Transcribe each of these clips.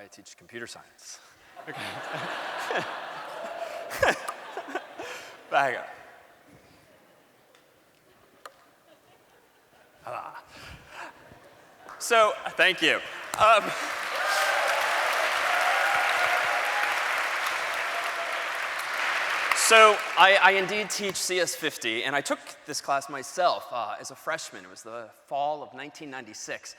I teach computer science. Okay. Back up. So, thank you. So I indeed teach CS50, and I took this class myself as a freshman. It was the fall of 1996.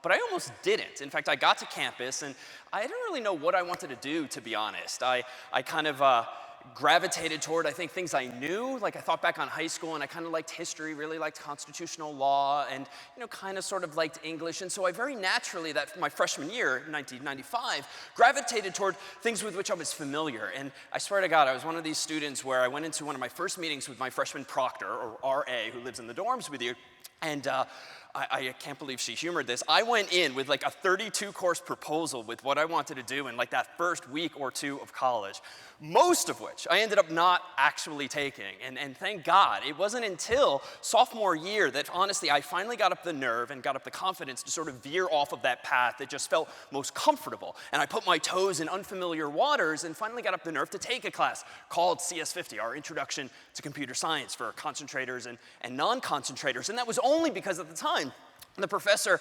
But I almost didn't. In fact, I got to campus, and I didn't really know what I wanted to do, to be honest. I kind of gravitated toward, I think, things I knew. Like, I thought back on high school, and I kind of liked history, really liked constitutional law, and, kind of sort of liked English. And so I very naturally, that my freshman year, 1995, gravitated toward things with which I was familiar. And I swear to God, I was one of these students where I went into one of my first meetings with my freshman proctor, or RA, who lives in the dorms with you, and I can't believe she humored this. I went in with like a 32-course proposal with what I wanted to do in like that first week or two of college, most of which I ended up not actually taking. And thank God, it wasn't until sophomore year that honestly I finally got up the nerve and got up the confidence to sort of veer off of that path that just felt most comfortable. And I put my toes in unfamiliar waters and finally got up the nerve to take a class called CS50, our Introduction to Computer Science for concentrators and non-concentrators. And that was only because at the time, the professor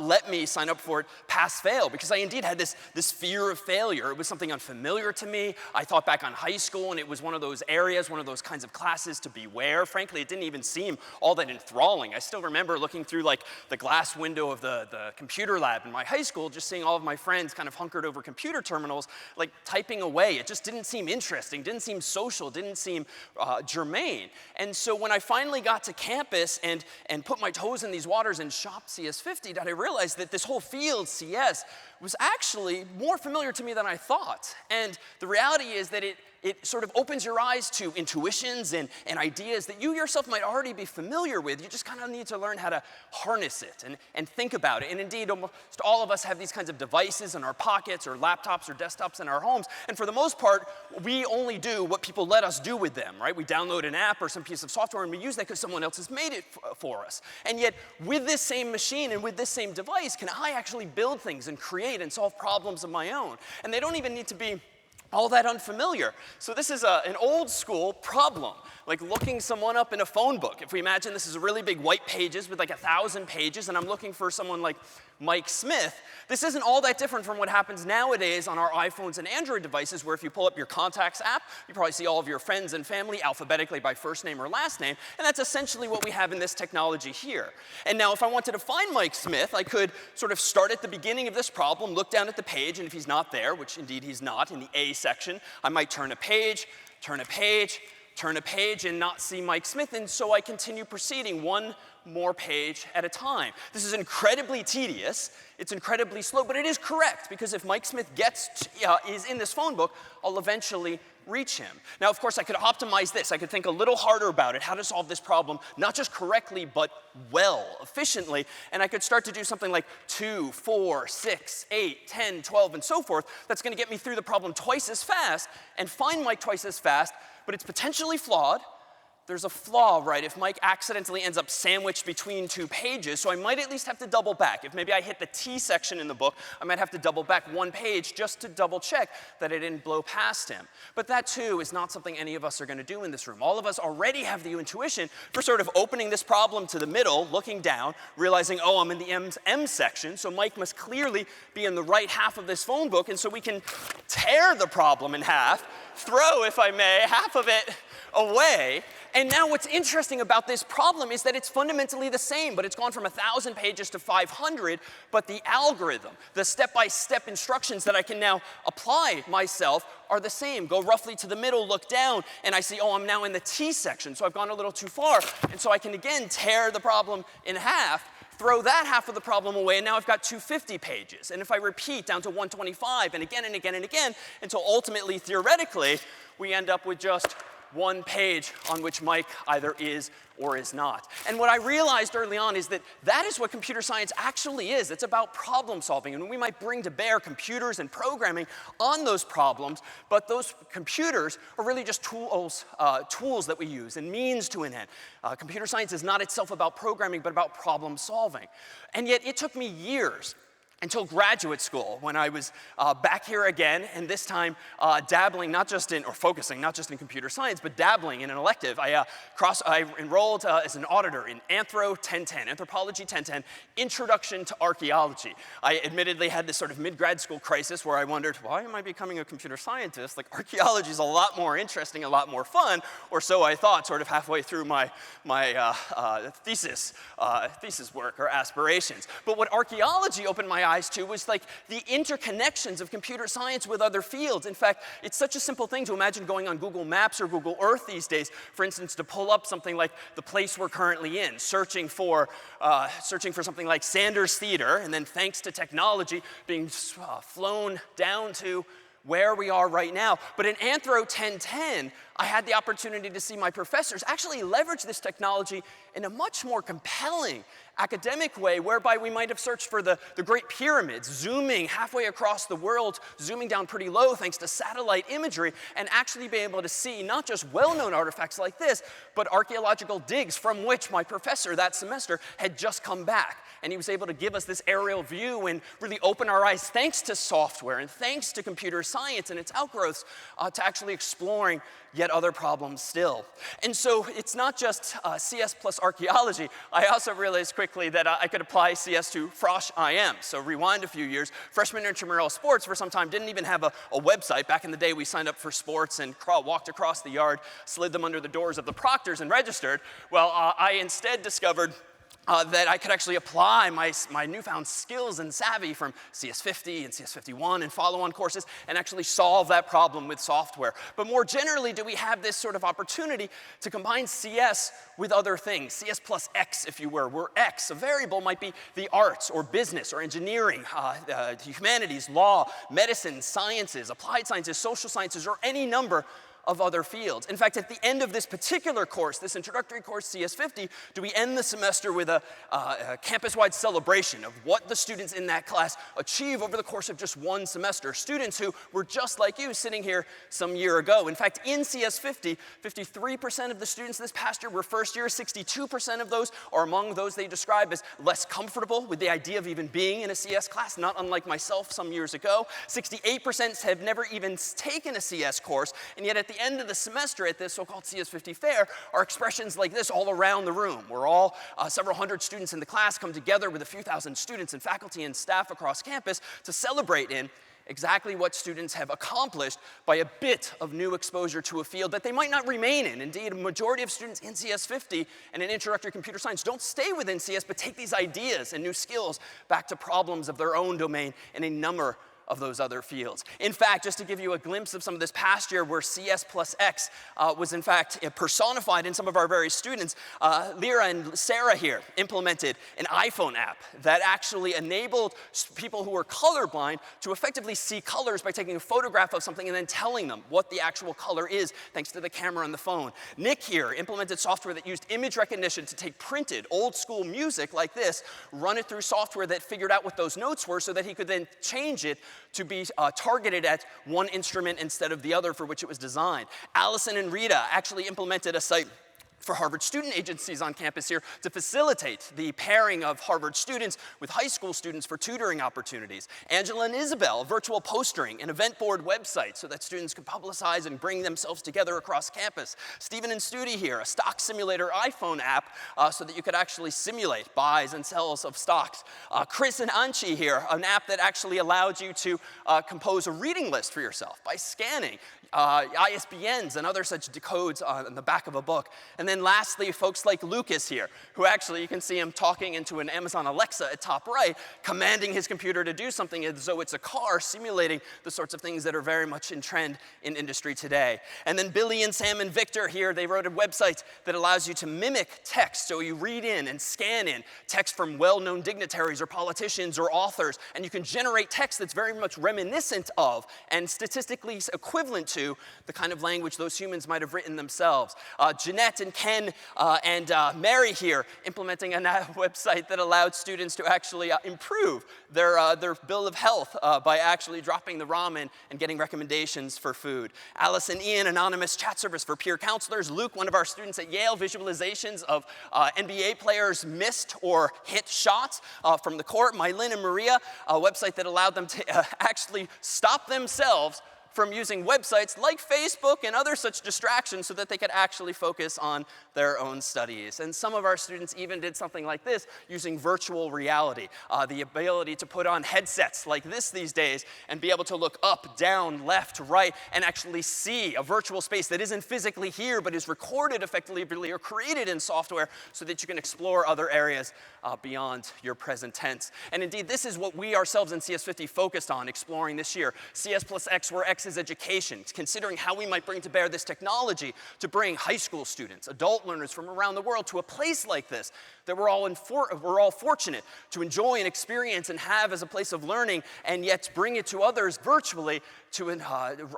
let me sign up for it pass-fail because I indeed had this fear of failure. It was something unfamiliar to me. I thought back on high school, and it was one of those areas, one of those kinds of classes to beware. Frankly, it didn't even seem all that enthralling. I still remember looking through like the glass window of the computer lab in my high school, just seeing all of my friends kind of hunkered over computer terminals, like typing away. It just didn't seem interesting, didn't seem social, didn't seem germane. And so when I finally got to campus and put my toes in these waters and CS50, that I realized that this whole field, CS, was actually more familiar to me than I thought. And the reality is that it sort of opens your eyes to intuitions and ideas that you yourself might already be familiar with. You just kind of need to learn how to harness it and think about it. And indeed, almost all of us have these kinds of devices in our pockets or laptops or desktops in our homes. And for the most part, we only do what people let us do with them, right? We download an app or some piece of software and we use that because someone else has made it for us. And yet, with this same machine and with this same device, can I actually build things and create and solve problems of my own? And they don't even need to be all that unfamiliar. So this is an old school problem, like looking someone up in a phone book. If we imagine this is a really big white pages with like 1,000 pages, and I'm looking for someone like Mike Smith, this isn't all that different from what happens nowadays on our iPhones and Android devices, where if you pull up your Contacts app, you probably see all of your friends and family alphabetically by first name or last name, and that's essentially what we have in this technology here. And now if I wanted to find Mike Smith, I could sort of start at the beginning of this problem, look down at the page, and if he's not there, which indeed he's not, in the A section, I might turn a page, turn a page, turn a page, and not see Mike Smith, and so I continue proceeding one more page at a time. This is incredibly tedious, it's incredibly slow, but it is correct, because if Mike Smith is in this phone book, I'll eventually reach him. Now, of course, I could optimize this. I could think a little harder about it, how to solve this problem, not just correctly, but well, efficiently, and I could start to do something like 2, 4, 6, 8, 10, 12, and so forth. That's going to get me through the problem twice as fast and find Mike twice as fast, but it's potentially flawed. There's a flaw, right? If Mike accidentally ends up sandwiched between two pages, so I might at least have to double back. If maybe I hit the T section in the book, I might have to double back one page just to double check that I didn't blow past him. But that, too, is not something any of us are going to do in this room. All of us already have the intuition for sort of opening this problem to the middle, looking down, realizing, oh, I'm in the M section, so Mike must clearly be in the right half of this phone book, and so we can tear the problem in half, throw, if I may, half of it away. And now what's interesting about this problem is that it's fundamentally the same, but it's gone from 1,000 pages to 500, but the algorithm, the step-by-step instructions that I can now apply myself are the same. Go roughly to the middle, look down, and I see, oh, I'm now in the T section, so I've gone a little too far. And so I can, again, tear the problem in half, throw that half of the problem away, and now I've got 250 pages. And if I repeat down to 125, and again and again and again, until ultimately, theoretically, we end up with just one page on which Mike either is or is not. And what I realized early on is that that is what computer science actually is. It's about problem solving, and we might bring to bear computers and programming on those problems, but those computers are really just tools that we use and means to an end. Computer science is not itself about programming, but about problem solving. And yet it took me years until graduate school, when I was back here again, and this time dabbling focusing not just in computer science, but dabbling in an elective. I enrolled as an auditor in Anthropology 1010, Introduction to Archaeology. I admittedly had this sort of mid-grad school crisis where I wondered, why am I becoming a computer scientist? Like, archaeology is a lot more interesting, a lot more fun, or so I thought, sort of halfway through my thesis work or aspirations. But what archaeology opened my eyes to was like the interconnections of computer science with other fields. In fact, it's such a simple thing to imagine going on Google Maps or Google Earth these days, for instance, to pull up something like the place we're currently in, searching for something like Sanders Theater, and then thanks to technology being flown down to where we are right now. But in Anthro 1010, I had the opportunity to see my professors actually leverage this technology in a much more compelling academic way, whereby we might have searched for the Great Pyramids, zooming halfway across the world, zooming down pretty low thanks to satellite imagery, and actually be able to see not just well-known artifacts like this, but archaeological digs from which my professor that semester had just come back. And he was able to give us this aerial view and really open our eyes, thanks to software and thanks to computer science and its outgrowths, to actually exploring yet other problems still. And so it's not just CS plus archaeology. I also realized quickly that I could apply CS to Frosh IM. So rewind a few years. Freshman intramural sports for some time didn't even have a website. Back in the day, we signed up for sports and walked across the yard, slid them under the doors of the proctors and registered. Well, I instead discovered that I could actually apply my newfound skills and savvy from CS50 and CS51 and follow-on courses and actually solve that problem with software. But more generally, do we have this sort of opportunity to combine CS with other things? CS plus X, if you were, where X, a variable, might be the arts or business or engineering, the humanities, law, medicine, sciences, applied sciences, social sciences, or any number of other fields. In fact, at the end of this particular course, this introductory course, CS50, do we end the semester with a campus-wide celebration of what the students in that class achieve over the course of just one semester. Students who were just like you sitting here some year ago. In fact, in CS50, 53% of the students this past year were first year. 62% of those are among those they describe as less comfortable with the idea of even being in a CS class, not unlike myself some years ago. 68% have never even taken a CS course, and yet at the end of the semester at this so-called CS50 fair are expressions like this all around the room, where all several hundred students in the class come together with a few thousand students and faculty and staff across campus to celebrate in exactly what students have accomplished by a bit of new exposure to a field that they might not remain in. Indeed, a majority of students in CS50 and in introductory computer science don't stay within CS, but take these ideas and new skills back to problems of their own domain in a number of those other fields. In fact, just to give you a glimpse of some of this past year where CS plus X was in fact personified in some of our very students, Lyra and Sarah here implemented an iPhone app that actually enabled people who were colorblind to effectively see colors by taking a photograph of something and then telling them what the actual color is thanks to the camera on the phone. Nick here implemented software that used image recognition to take printed old school music like this, run it through software that figured out what those notes were so that he could then change it to be targeted at one instrument instead of the other for which it was designed. Allison and Rita actually implemented a site for Harvard student agencies on campus here to facilitate the pairing of Harvard students with high school students for tutoring opportunities. Angela and Isabel, virtual postering, an event board website so that students could publicize and bring themselves together across campus. Stephen and Studi here, a stock simulator iPhone app so that you could actually simulate buys and sells of stocks. Chris and Anchi here, an app that actually allowed you to compose a reading list for yourself by scanning ISBNs and other such codes on the back of a book. And then lastly, folks like Lucas here, who actually, you can see him talking into an Amazon Alexa at top right, commanding his computer to do something as though it's a car, simulating the sorts of things that are very much in trend in industry today. And then Billy and Sam and Victor here, they wrote a website that allows you to mimic text. So you read in and scan in text from well-known dignitaries or politicians or authors, and you can generate text that's very much reminiscent of and statistically equivalent to the kind of language those humans might have written themselves. Jeanette and Ken and Mary here implementing a website that allowed students to actually improve their bill of health by actually dropping the ramen and getting recommendations for food. Alice and Ian, anonymous chat service for peer counselors. Luke, one of our students at Yale, visualizations of NBA players missed or hit shots from the court. Mylin and Maria, a website that allowed them to actually stop themselves from using websites like Facebook and other such distractions so that they could actually focus on their own studies. And some of our students even did something like this using virtual reality, the ability to put on headsets like this these days and be able to look up, down, left, right, and actually see a virtual space that isn't physically here but is recorded effectively or created in software so that you can explore other areas beyond your present tense. And indeed, this is what we ourselves in CS50 focused on exploring this year. CS plus X, where X is education, considering how we might bring to bear this technology to bring high school students, adult learners from around the world to a place like this that we're all fortunate to enjoy and experience and have as a place of learning, and yet bring it to others virtually to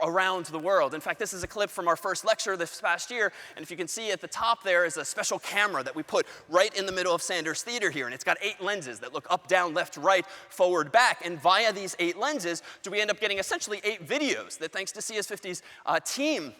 around the world. In fact, this is a clip from our first lecture this past year, and if you can see at the top there is a special camera that we put right in the middle of Sanders Theater here, and it's got 8 lenses that look up, down, left, right, forward, back, and via these 8 lenses do we end up getting essentially 8 videos that, thanks to CS50's team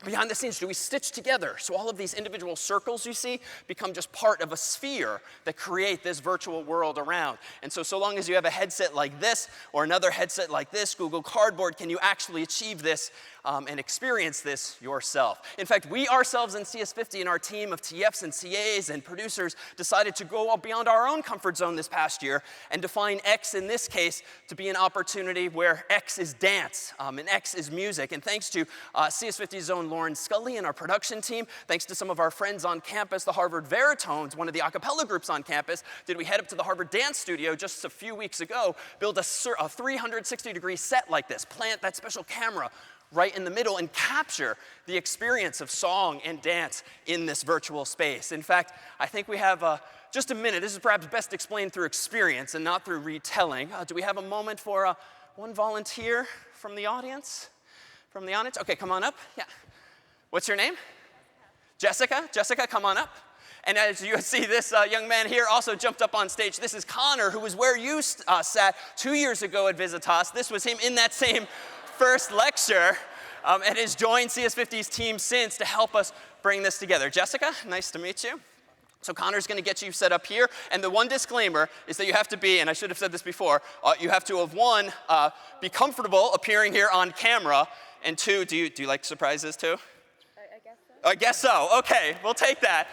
behind the scenes, do we stitch together so all of these individual circles you see become just part of a sphere that create this virtual world around. And so long as you have a headset like this or another headset like this, Google Cardboard, can you actually achieve this and experience this yourself. In fact, we ourselves in CS50 and our team of TFs and CAs and producers decided to go beyond our own comfort zone this past year and define X in this case to be an opportunity where X is dance and X is music. And thanks to CS50's own Lauren Scully and our production team, thanks to some of our friends on campus, the Harvard Veritones, one of the a cappella groups on campus, did we head up to the Harvard Dance Studio just a few weeks ago, build a 360-degree set like this, plant that special camera right in the middle and capture the experience of song and dance in this virtual space. In fact, I think we have just a minute. This is perhaps best explained through experience and not through retelling. Do we have a moment for one volunteer from the audience? From the audience? Okay, come on up. Yeah. What's your name? Jessica. Jessica, come on up. And as you see, this young man here also jumped up on stage. This is Connor, who was where you sat 2 years ago at Visitas. This was him in that same first lecture, and has joined CS50's team since to help us bring this together. Jessica, nice to meet you. So Connor's going to get you set up here, and the one disclaimer is that you have to be, and I should have said this before, you have to have one, be comfortable appearing here on camera, and 2, do you like surprises too? I guess so. I guess so. Okay, we'll take that.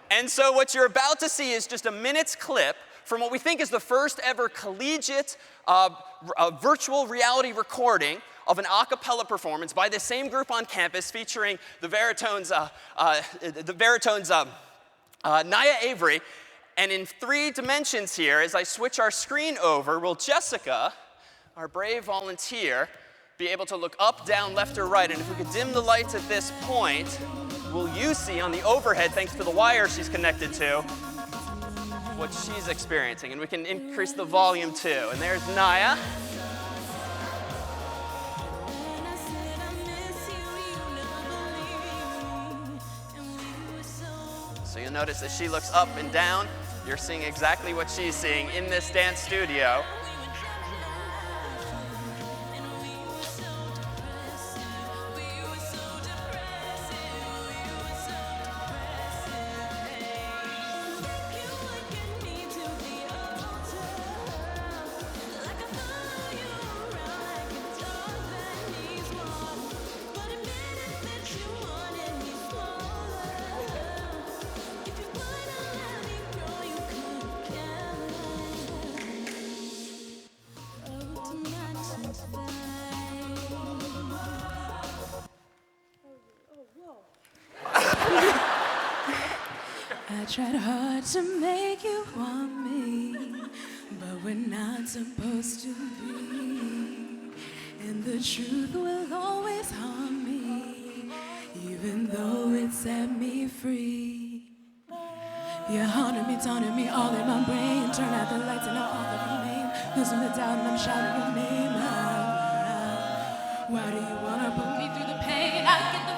And so what you're about to see is just a minute's clip from what we think is the first ever collegiate virtual reality recording of an a cappella performance by the same group on campus featuring the Veritones' Naya Avery. And in 3 dimensions here, as I switch our screen over, will Jessica, our brave volunteer, be able to look up, down, left, or right? And if we could dim the lights at this point, will you see on the overhead, thanks to the wire she's connected to, what she's experiencing? And we can increase the volume too. And there's Naya. So you'll notice that she looks up and down. You're seeing exactly what she's seeing in this dance studio. I tried hard to make you want me, but we're not supposed to be. And the truth will always harm me, even though it set me free. You're haunting me, taunting me, all in my brain. Turn out the lights and all that remain. Losing the doubt and I'm shouting your name out. Why do you wanna put me through the pain? I get the